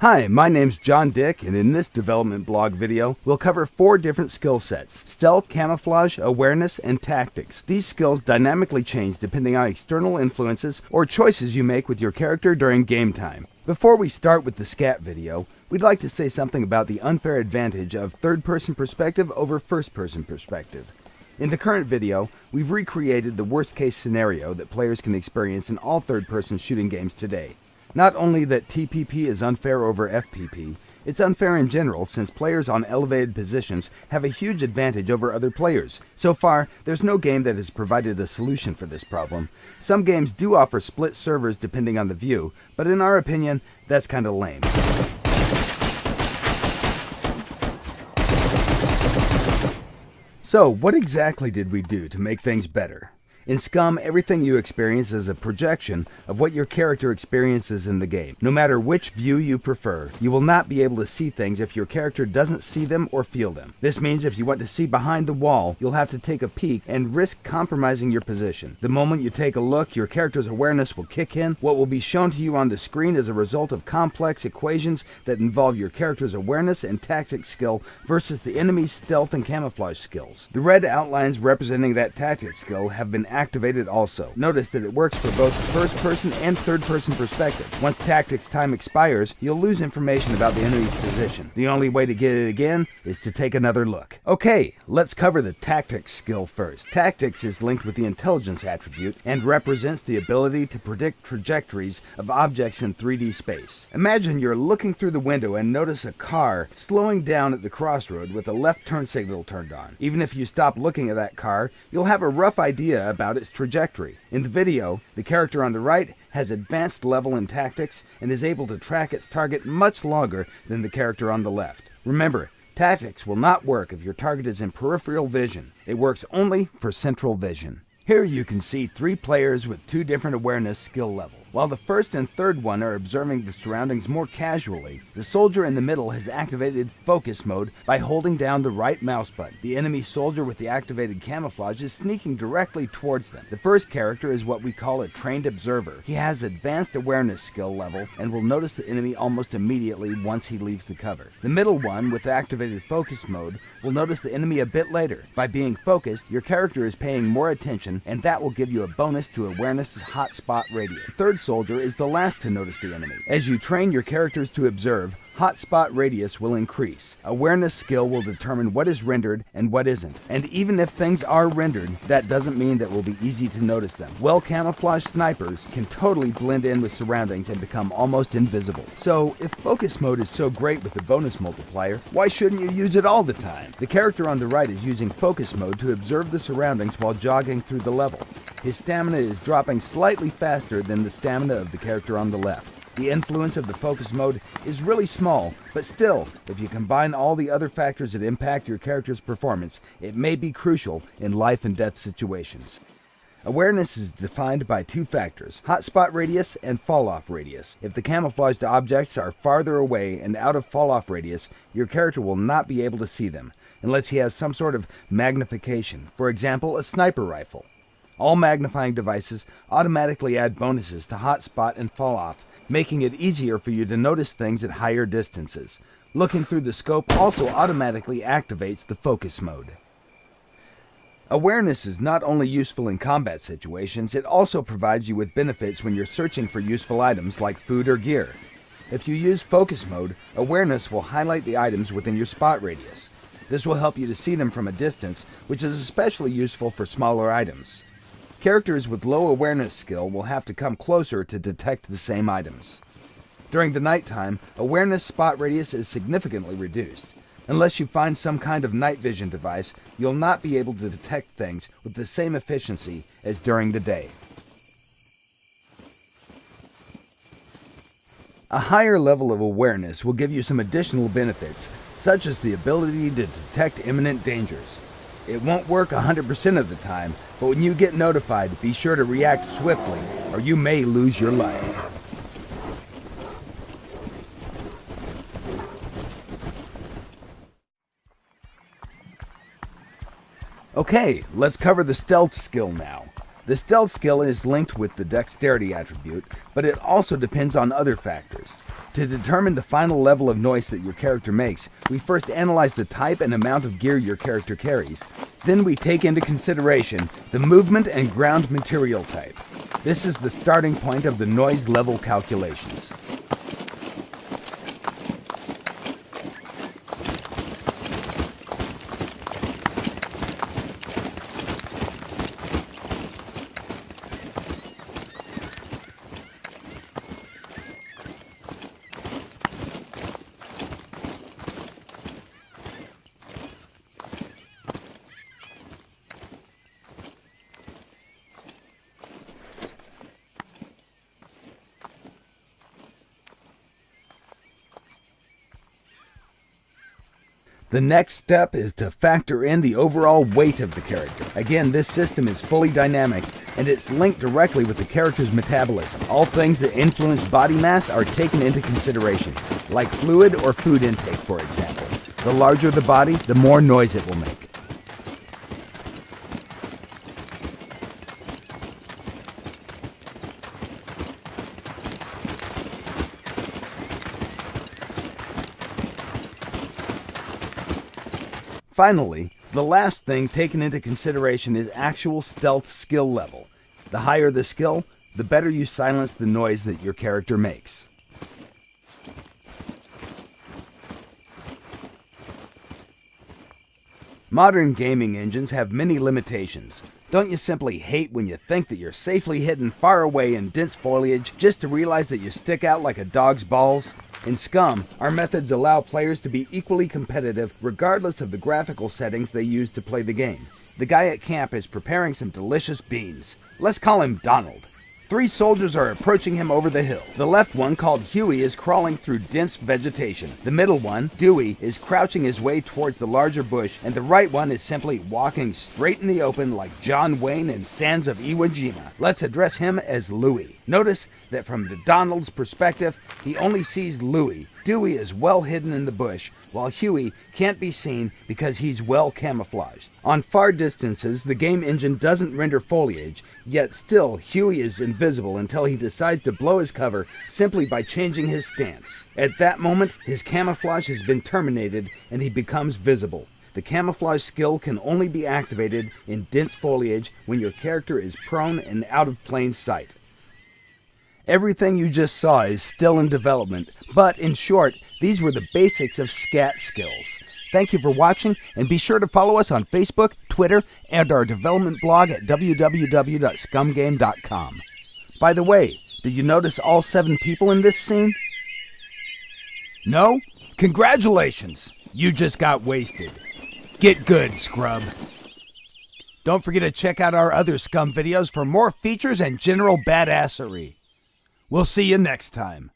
Hi, my name's John Dick, and in this development blog video, we'll cover 4 different skill sets: stealth, camouflage, awareness, and tactics. These skills dynamically change depending on external influences or choices you make with your character during game time. Before we start with the scat video, we'd like to say something about the unfair advantage of third-person perspective over first-person perspective. In the current video, we've recreated the worst-case scenario that players can experience in all third-person shooting games today. Not only that TPP is unfair over FPP, it's unfair in general since players on elevated positions have a huge advantage over other players. So far, there's no game that has provided a solution for this problem. Some games do offer split servers depending on the view, but in our opinion, that's kinda lame. So, what exactly did we do to make things better? In Scum, everything you experience is a projection of what your character experiences in the game. No matter which view you prefer, you will not be able to see things if your character doesn't see them or feel them. This means if you want to see behind the wall, you'll have to take a peek and risk compromising your position. The moment you take a look, your character's awareness will kick in. What will be shown to you on the screen is a result of complex equations that involve your character's awareness and tactics skill versus the enemy's stealth and camouflage skills. The red outlines representing that tactics skill have been activated also. Notice that it works for both first-person and third-person perspective. Once tactics time expires, you'll lose information about the enemy's position. The only way to get it again is to take another look. Okay, let's cover the tactics skill first. Tactics is linked with the intelligence attribute and represents the ability to predict trajectories of objects in 3D space. Imagine you're looking through the window and notice a car slowing down at the crossroad with a left turn signal turned on. Even if you stop looking at that car, you'll have a rough idea about its trajectory. In the video, the character on the right has advanced level in tactics and is able to track its target much longer than the character on the left. Remember, tactics will not work if your target is in peripheral vision. It works only for central vision. Here you can see 3 players with 2 different awareness skill levels. While the first and third one are observing the surroundings more casually, the soldier in the middle has activated focus mode by holding down the right mouse button. The enemy soldier with the activated camouflage is sneaking directly towards them. The first character is what we call a trained observer. He has advanced awareness skill level and will notice the enemy almost immediately once he leaves the cover. The middle one with activated focus mode will notice the enemy a bit later. By being focused, your character is paying more attention, and that will give you a bonus to awareness's hotspot radius. The third soldier is the last to notice the enemy. As you train your characters to observe, hotspot radius will increase. Awareness skill will determine what is rendered and what isn't. And even if things are rendered, that doesn't mean that it will be easy to notice them. Well-camouflaged snipers can totally blend in with surroundings and become almost invisible. So, if focus mode is so great with the bonus multiplier, why shouldn't you use it all the time? The character on the right is using focus mode to observe the surroundings while jogging through the level. His stamina is dropping slightly faster than the stamina of the character on the left. The influence of the focus mode is really small, but still, if you combine all the other factors that impact your character's performance, it may be crucial in life and death situations. Awareness is defined by 2 factors, hotspot radius and fall-off radius. If the camouflaged objects are farther away and out of fall-off radius, your character will not be able to see them, unless he has some sort of magnification, for example, a sniper rifle. All magnifying devices automatically add bonuses to hotspot and fall-off, making it easier for you to notice things at higher distances. Looking through the scope also automatically activates the focus mode. Awareness is not only useful in combat situations, it also provides you with benefits when you're searching for useful items like food or gear. If you use focus mode, awareness will highlight the items within your spot radius. This will help you to see them from a distance, which is especially useful for smaller items. Characters with low awareness skill will have to come closer to detect the same items. During the nighttime, awareness spot radius is significantly reduced. Unless you find some kind of night vision device, you'll not be able to detect things with the same efficiency as during the day. A higher level of awareness will give you some additional benefits, such as the ability to detect imminent dangers. It won't work 100% of the time, but when you get notified, be sure to react swiftly, or you may lose your life. Okay, let's cover the stealth skill now. The stealth skill is linked with the dexterity attribute, but it also depends on other factors. To determine the final level of noise that your character makes, we first analyze the type and amount of gear your character carries. Then we take into consideration the movement and ground material type. This is the starting point of the noise level calculations. The next step is to factor in the overall weight of the character. Again, this system is fully dynamic, and it's linked directly with the character's metabolism. All things that influence body mass are taken into consideration, like fluid or food intake, for example. The larger the body, the more noise it will make. Finally, the last thing taken into consideration is actual stealth skill level. The higher the skill, the better you silence the noise that your character makes. Modern gaming engines have many limitations. Don't you simply hate when you think that you're safely hidden far away in dense foliage just to realize that you stick out like a dog's balls? In SCUM, our methods allow players to be equally competitive regardless of the graphical settings they use to play the game. The guy at camp is preparing some delicious beans. Let's call him Donald. 3 soldiers are approaching him over the hill. The left one, called Huey, is crawling through dense vegetation. The middle one, Dewey, is crouching his way towards the larger bush, and the right one is simply walking straight in the open like John Wayne in Sands of Iwo Jima. Let's address him as Louie. Notice that from the Donald's perspective, he only sees Louie. Dewey is well hidden in the bush, while Huey can't be seen because he's well camouflaged. On far distances, the game engine doesn't render foliage, yet still Huey is invisible until he decides to blow his cover simply by changing his stance. At that moment, his camouflage has been terminated and he becomes visible. The camouflage skill can only be activated in dense foliage when your character is prone and out of plain sight. Everything you just saw is still in development, but in short, these were the basics of scat skills. Thank you for watching, and be sure to follow us on Facebook, Twitter, and our development blog at www.scumgame.com. By the way, did you notice all 7 people in this scene? No? Congratulations! You just got wasted. Get good, scrub. Don't forget to check out our other SCUM videos for more features and general badassery. We'll see you next time.